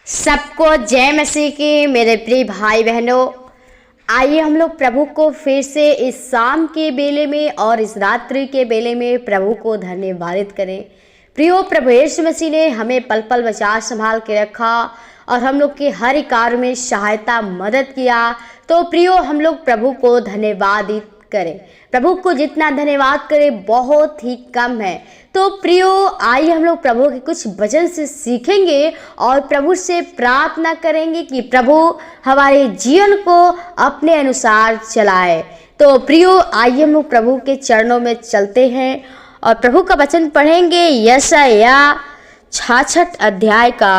सबको जय मसीह की मेरे प्रिय भाई बहनों। आइए हम लोग प्रभु को फिर से इस शाम के बेले में और इस रात्रि के बेले में प्रभु को धन्यवादित करें। प्रियो, प्रभु यीशु मसीह ने हमें पल पल बचा संभाल के रखा और हम लोग के हर कार्य में सहायता मदद किया। तो प्रियो, हम लोग प्रभु को धन्यवादित करें। प्रभु को जितना धन्यवाद करें बहुत ही कम है। तो प्रियो, आइए हम लोग प्रभु के कुछ वचन से सीखेंगे और प्रभु से प्रार्थना करेंगे कि प्रभु हमारे जीवन को अपने अनुसार चलाए। तो प्रियो, आइए हम लोग प्रभु के चरणों में चलते हैं और प्रभु का वचन पढ़ेंगे। यशायाह 66 अध्याय का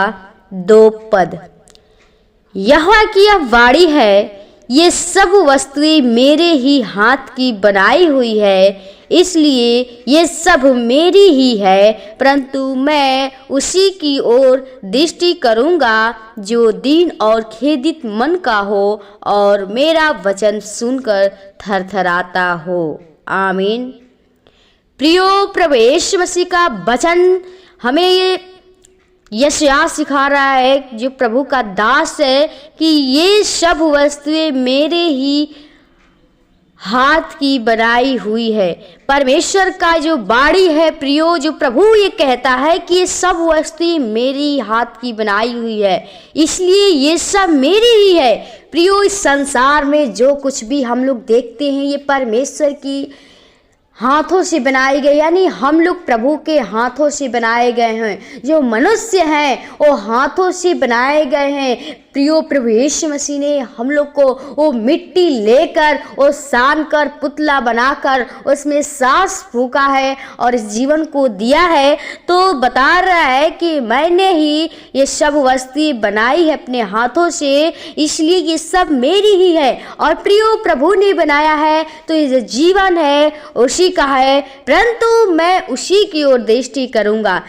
2 पद। यहोवा की यह वाणी है, ये सब वस्तुएं मेरे ही हाथ की बनाई हुई है, इसलिए ये सब मेरी ही है, परंतु मैं उसी की ओर दृष्टि करूंगा जो दीन और खेदित मन का हो और मेरा वचन सुनकर थरथराता हो। आमीन। प्रियो, प्रभु यीशु मसीह का वचन हमें ये यशायाह सिखा रहा है, जो प्रभु का दास है, कि ये सब वस्तुएं मेरे ही हाथ की बनाई हुई है। परमेश्वर का जो बाड़ी है प्रियो, जो प्रभु ये कहता है कि ये सब वस्तुएं मेरी हाथ की बनाई हुई है, इसलिए ये सब मेरी ही है। प्रियो, इस संसार में जो कुछ भी हम लोग देखते हैं ये परमेश्वर की हाथों से बनाए गए, यानी हम लोग प्रभु के हाथों से बनाए गए हैं। जो मनुष्य हैं वो हाथों से बनाए गए हैं। प्रियो, प्रभु यीशु मसीह ने हम लोग को वो मिट्टी लेकर वो सान कर पुतला बनाकर उसमें सांस फूका है और इस जीवन को दिया है। तो बता रहा है कि मैंने ही ये सब वस्तुएं बनाई है अपने हाथों से, इसलिए ये सब मेरी ही है। और प्रियो, प्रभु ने बनाया है तो ये जो जीवन है उसी का है, परंतु मैं उसी की ओर दृष्टि करूंगा।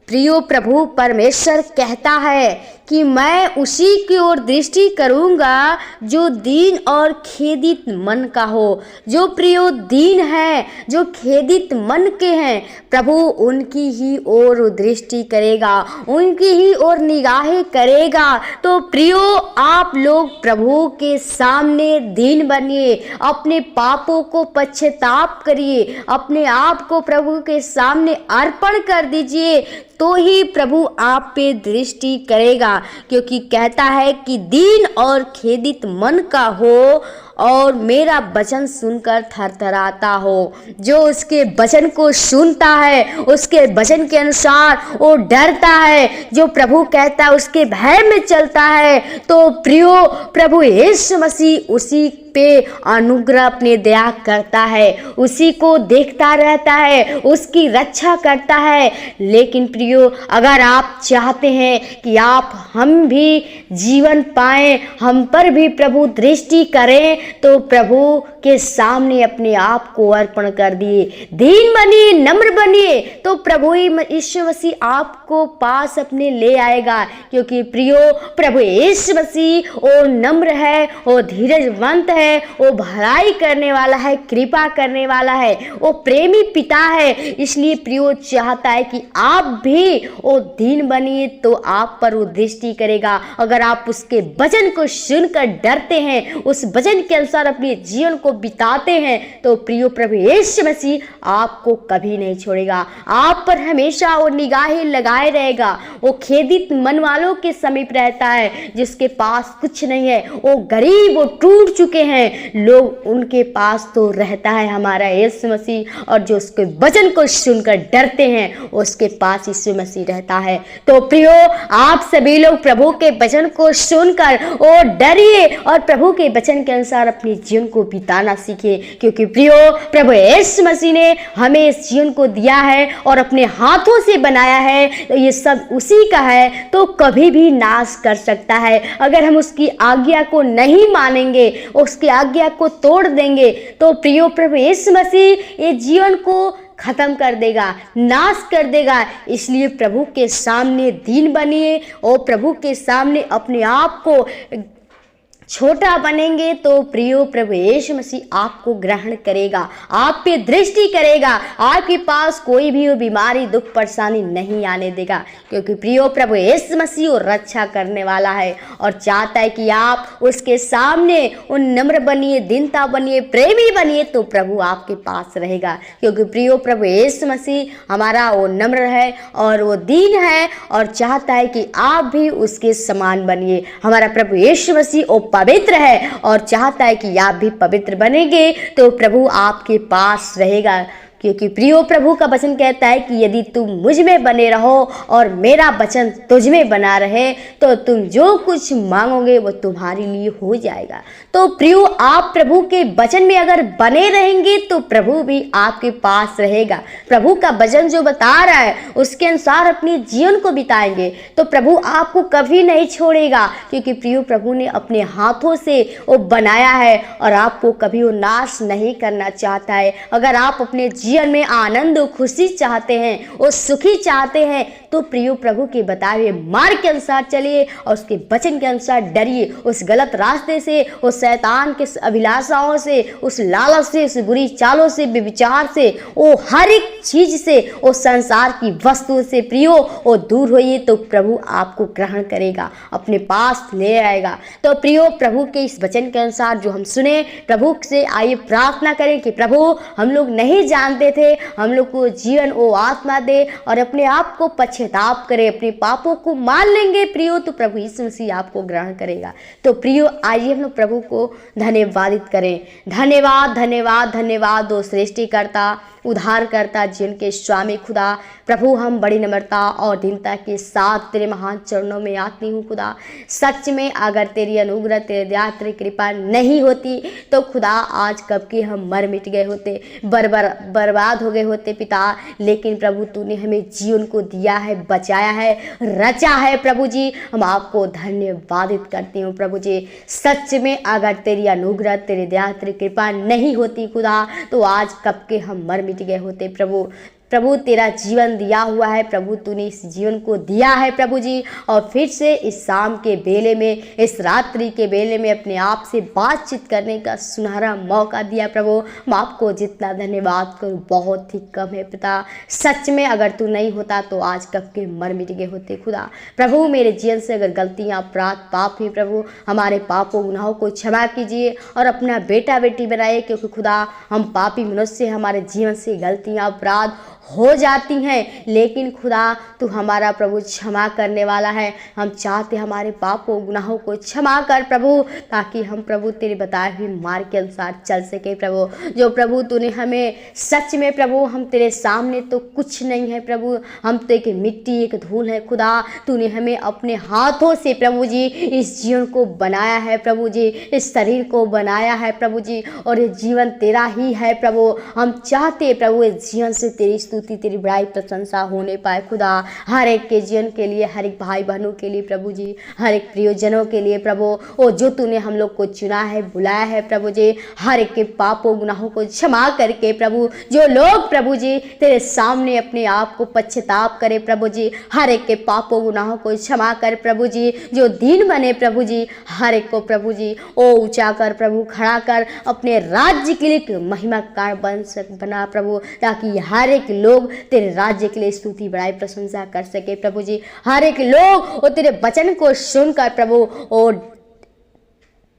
प्रियो, प्रभु परमेश्वर कहता है कि मैं उसी की ओर दृष्टि करूंगा जो दीन और खेदित मन का हो। जो प्रियो दीन है, जो खेदित मन के हैं, प्रभु उनकी ही ओर दृष्टि करेगा, उनकी ही ओर निगाहें करेगा। तो प्रियो, आप लोग प्रभु के सामने दीन बनिए, अपने पापों को पश्चाताप करिए, अपने आप को प्रभु के सामने अर्पण कर दीजिए, तो ही प्रभु आप पे दृष्टि करेगा। क्योंकि कहता है कि दीन और खेदित मन का हो और मेरा वचन सुनकर थरथराता हो। जो उसके वचन को सुनता है, उसके वचन के अनुसार वो डरता है, जो प्रभु कहता है उसके भय में चलता है, तो प्रियो, प्रभु यीशु मसीह उसी पे अनुग्रह अपने दया करता है, उसी को देखता रहता है, उसकी रक्षा करता है। लेकिन प्रियो, अगर आप चाहते हैं कि आप हम भी जीवन पाएं, हम पर भी प्रभु दृष्टि करें, तो प्रभु के सामने अपने आप को अर्पण कर दिए, दीन बनिए, नम्र बनिए, तो प्रभु यीशु मसीह आपको पास अपने ले आएगा। क्योंकि प्रियो, प्रभु यीशु मसीह वो नम्र है, वो धीरजवंत है, वो भलाई करने वाला है, कृपा करने वाला है, वो प्रेमी पिता है। इसलिए प्रियो चाहता है कि आप भी वो दीन बनिए, तो आप पर वो दृष्टि करेगा। अगर आप उसके वचन को सुनकर डरते हैं, उस वचन के अनुसार अपने जीवन को बिताते हैं, तो प्रियो, प्रभु यीशु मसीह आपको कभी नहीं छोड़ेगा, आप पर हमेशा वो निगाहें लगाए रहेगा। वो खेदित मन वालों के समीप रहता है, जिसके पास कुछ नहीं है, वो गरीब, वो टूट चुके हैं लोग, उनके पास तो रहता है हमारा यीशु मसीह। और जो उसके वचन को सुनकर डरते हैं, उसके पास यीशु मसीह रहता है। तो प्रियो, आप सभी लोग प्रभु के वचन को सुनकर वो डरिए और प्रभु के वचन के अनुसार अपने जीवन को बिताना सीखे। क्योंकि प्रियो, प्रभु यीशु मसीह ने हमें इस जीवन को दिया है और अपने हाथों से बनाया है, तो ये सब उसी का है, तो कभी भी नाश कर सकता है। अगर हम उसकी आज्ञा को नहीं मानेंगे, उसकी आज्ञा को तोड़ देंगे, तो प्रियो, प्रभु यीशु मसीह ये जीवन को खत्म कर देगा, नाश कर देगा। इसलिए प्रभु के सामने दीन बनिए और प्रभु के सामने अपने आप को छोटा बनेंगे तो प्रियो प्रभु यीशु मसीह आपको ग्रहण करेगा, आप पे दृष्टि करेगा, आपके पास कोई भी बीमारी दुख परेशानी नहीं आने देगा, क्योंकि प्रियो प्रभु यीशु मसीह वो रक्षा करने वाला है और चाहता है कि आप उसके सामने उन नम्र बनिए, दीनता बनिए, प्रेमी बनिए, तो प्रभु आपके पास रहेगा। क्योंकि प्रियो प्रभु यीशु मसीह हमारा वो नम्र है और वो दीन है और चाहता है कि आप भी उसके समान बनिए। हमारा प्रभु यीशु मसीह वो पवित्र है और चाहता है कि आप भी पवित्र बनेंगे तो प्रभु आपके पास रहेगा। क्योंकि प्रियो प्रभु का वचन कहता है कि यदि तुम मुझ में बने रहो और मेरा वचन तुझ में बना रहे तो तुम जो कुछ मांगोगे वो तुम्हारे लिए हो जाएगा। तो प्रियो, आप प्रभु के वचन में अगर बने रहेंगे तो प्रभु भी आपके पास रहेगा। प्रभु का वचन जो बता रहा है उसके अनुसार अपने जीवन को बिताएंगे तो प्रभु आपको कभी नहीं छोड़ेगा, क्योंकि प्रियो प्रभु ने अपने हाथों से वो बनाया है और आपको कभी वो नाश नहीं करना चाहता है। अगर आप अपने जीवन में आनंद और खुशी चाहते हैं और सुखी चाहते हैं तो प्रियो प्रभु के बताए हुए मार्ग के अनुसार चलिए और उसके वचन के अनुसार डरिए। उस गलत रास्ते से, उस शैतान के अभिलाषाओं से, उस लालच से, उस बुरी चालों से, विचार से, वो हर एक चीज से, वो संसार की वस्तु से प्रियो वो दूर होइए तो प्रभु आपको ग्रहण करेगा, अपने पास ले आएगा। तो प्रियो, प्रभु के इस वचन के अनुसार जो हम सुने, प्रभु से आइए प्रार्थना करें कि प्रभु हम लोग नहीं जानते थे, हम लोग को जीवन वो आत्मा दे और अपने आप को पश्चाताप करें, अपने पापों को मान लेंगे प्रियो तो प्रभु यीशु मसीह आपको ग्रहण करेगा। तो प्रियो, आइए हम लोग प्रभु को धन्यवादित करें। धन्यवाद धन्यवाद धन्यवाद दो सृष्टिकर्ता, उद्धारकर्ता, जीवन के स्वामी खुदा। प्रभु, हम बड़ी नम्रता और दीनता के साथ तेरे महान चरणों में आती हूँ खुदा। सच में अगर तेरी अनुग्रह, तेरे दया, तेरी कृपा नहीं होती तो खुदा आज कब के हम मर मिट गए होते, बर्बाद हो गए होते पिता। लेकिन प्रभु तूने हमें जीवन को दिया है, बचाया है, रचा है प्रभु जी। हम आपको धन्यवादित करती हूँ प्रभु जी। सच में अगर तेरी अनुग्रह, तेरी दया, तेरी कृपा नहीं होती खुदा तो आज कब के हम मर मिट गए होते प्रभु। प्रभु तेरा जीवन दिया हुआ है प्रभु, तूने इस जीवन को दिया है प्रभु जी। और फिर से इस शाम के बेले में, इस रात्रि के बेले में अपने आप से बातचीत करने का सुनहरा मौका दिया प्रभु। मैं आपको जितना धन्यवाद करूँ बहुत ही कम है पिता। सच में अगर तू नहीं होता तो आज कब के मर मिट गए होते खुदा। प्रभु मेरे जीवन से अगर गलतियाँ, अपराध, पाप ही प्रभु, हमारे पापों गुनाहों को क्षमा कीजिए और अपना बेटा बेटी बनाइए, क्योंकि खुदा हम पापी मनुष्य, हमारे जीवन से गलतियाँ, अपराध हो जाती हैं, लेकिन खुदा तू हमारा प्रभु क्षमा करने वाला है। हम चाहते हमारे पापों गुनाहों को क्षमा कर प्रभु, ताकि हम प्रभु तेरे बताए हुए मार्ग के अनुसार चल सके प्रभु। जो प्रभु तूने हमें, सच में प्रभु हम तेरे सामने तो कुछ नहीं है प्रभु, हम तो एक मिट्टी, एक धूल है खुदा। तूने हमें अपने हाथों से प्रभु जी इस जीवन को बनाया है प्रभु जी, इस शरीर को बनाया है प्रभु जी, और ये जीवन तेरा ही है प्रभु। हम चाहते प्रभु इस जीवन से तेरी स्तुति, तेरी बड़ाई, प्रशंसा होने पाए खुदा। हर एक के जीवन के लिए, हर एक भाई बहनों के लिए प्रभु जी, हर एक प्रियजनों के लिए प्रभु, ओ जो तूने हम लोग को चुना है, बुलाया है प्रभु जी, हर एक के पापों गुनाहों को क्षमा करके प्रभु, जो लोग प्रभु जी तेरे सामने अपने आप को पश्चाताप करे प्रभु जी, हर एक के पापों गुनाहों को क्षमा कर प्रभु जी। जो दीन बने प्रभु जी, हर एक को प्रभु जी ओ ऊंचा कर प्रभु, खड़ा कर, अपने राज्य के लिए महिमा कारण बना प्रभु, ताकि हर एक लोग तेरे राज्य के लिए स्तुति, बड़ाई, प्रशंसा कर सके प्रभु जी। हर एक लोग और तेरे वचन को सुनकर प्रभु और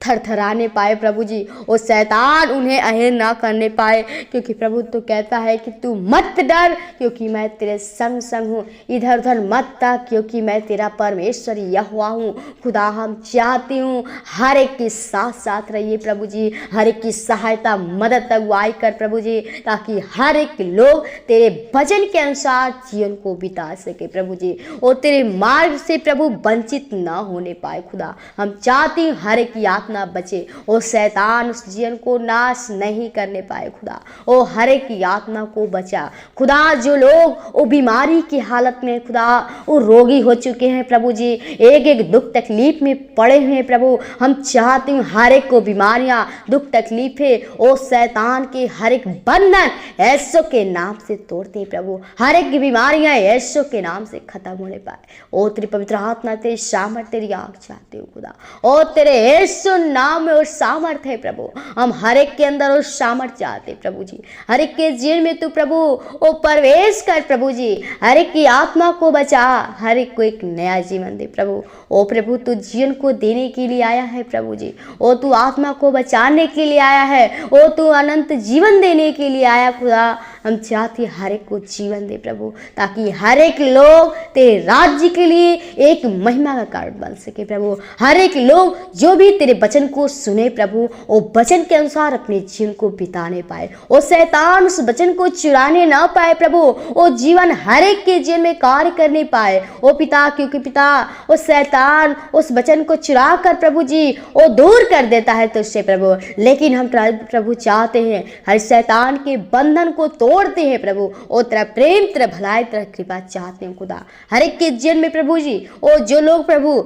थरथराने पाए प्रभु जी, और शैतान उन्हें अहेर ना करने पाए, क्योंकि प्रभु तो कहता है कि तू मत डर, क्योंकि मैं तेरे संग संग हूँ। इधर उधर मत ताक, क्योंकि मैं तेरा परमेश्वर यहोवा हूँ खुदा। हम चाहती हूँ हर एक के साथ साथ रहिए प्रभु जी, हर एक की सहायता, मदद, अगुवाई कर प्रभु जी, ताकि हर एक लोग तेरे वचन के अनुसार जीवन को बिता सके प्रभु जी, और तेरे मार्ग से प्रभु वंचित ना होने पाए खुदा। हम चाहती हूँ हर एक की आत्मा बचे, और शैतान उस जीवन को नाश नहीं करने पाए खुदा। ओ हर एक की आत्मा को बचा खुदा। जो लोग वो बीमारी की हालत में खुदा वो रोगी हो चुके हैं प्रभु जी, एक एक दुख तकलीफ में पड़े हुए हैं प्रभु, हम चाहते हैं हर एक को बीमारियां, दुख तकलीफें, ओ शैतान के हर एक बंधन यीशु के नाम से तोड़ते हैं प्रभु। हर एक की बीमारियां यीशु के नाम से खत्म होने पाए। ओ तेरी पवित्र आत्मा, तेरी सामर्थ, तेरी आग चाहते हो खुदा, और तेरे यीशु नाम में वो सामर्थ्य है प्रभु। हम हर एक के अंदर वो सामर्थ्य चाहते प्रभु जी। हर एक के जीवन में तू प्रभु वो प्रवेश कर प्रभु जी। हर एक की आत्मा को बचा, हर एक को एक नया जीवन दे प्रभु। ओ प्रभु तू जीवन को देने के लिए आया है प्रभु जी। ओ तू आत्मा को बचाने के लिए आया है। ओ तू अनंत जीवन देने के लिए आया खुदा। हम चाहते हर एक को जीवन दे प्रभु, ताकि हर एक लोग तेरे राज्य के लिए एक महिमा का कारण बन सके प्रभु। हर एक लोग जो भी तेरे वचन को सुने प्रभु, वो वचन के अनुसार अपने जीवन को बिताने पाए। वो शैतान उस वचन को चुराने ना पाए प्रभु। वो जीवन हर एक के जीवन में कार्य करने पाए ओ पिता, क्योंकि पिता वो शैतान उस वचन को चुरा कर प्रभु जी वो दूर कर देता है तुझसे प्रभु। लेकिन हम प्रभु चाहते हैं हर शैतान के बंधन को तोड़ते हैं प्रभु। ओ तेरा प्रेम, तेरा भलाई, तेरा कृपा चाहते हैं खुदा हर एक के जीवन में प्रभु जी। ओ जो लोग प्रभु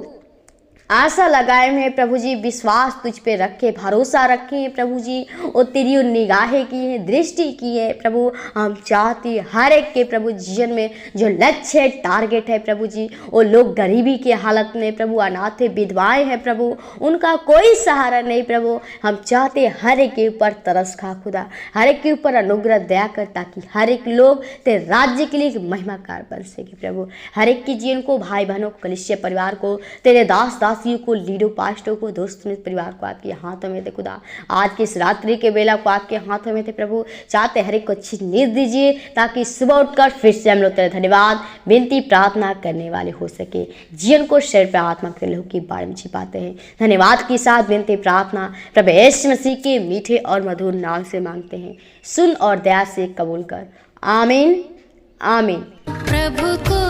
आशा लगाए हुए हैं प्रभु जी, विश्वास तुझ पे रखे, भरोसा रखे हैं प्रभु जी, और तेरी निगाहें की है, दृष्टि की है प्रभु। हम चाहते हर एक के प्रभु जीवन में जो लक्ष्य है, टारगेट है प्रभु जी, वो लोग गरीबी के हालत में प्रभु, अनाथ है, विधवाएं हैं प्रभु, उनका कोई सहारा नहीं प्रभु। हम चाहते हर एक के ऊपर तरस खा खुदा, हर एक के ऊपर अनुग्रह दया कर, ताकि हर एक लोग तेरे राज्य के लिए एक महिमाकार बन सके प्रभु। हर एक के जीवन को, भाई बहनों को, कलीसिया परिवार को, तेरे दास दासियों को, लीडो पास्टों को, दोस्तों परिवार को आपके हाथों में थे खुदा। आज की इस रात्रि के बेला को आपके हाथों में थे प्रभु। चाहते हर एक को अच्छी नींद दीजिए, ताकि सुबह उठकर फिर से हम लोग तेरे धन्यवाद विनती प्रार्थना करने वाले हो सके। जीवन को शरीर पर आत्मा के लहू के बारे में छिपाते हैं। धन्यवाद के साथ विनती प्रार्थना प्रभु यीशु मसीह के मीठे और मधुर नाम से मांगते हैं। सुन और दया से कबूल कर। आमीन आमीन। प्रभु को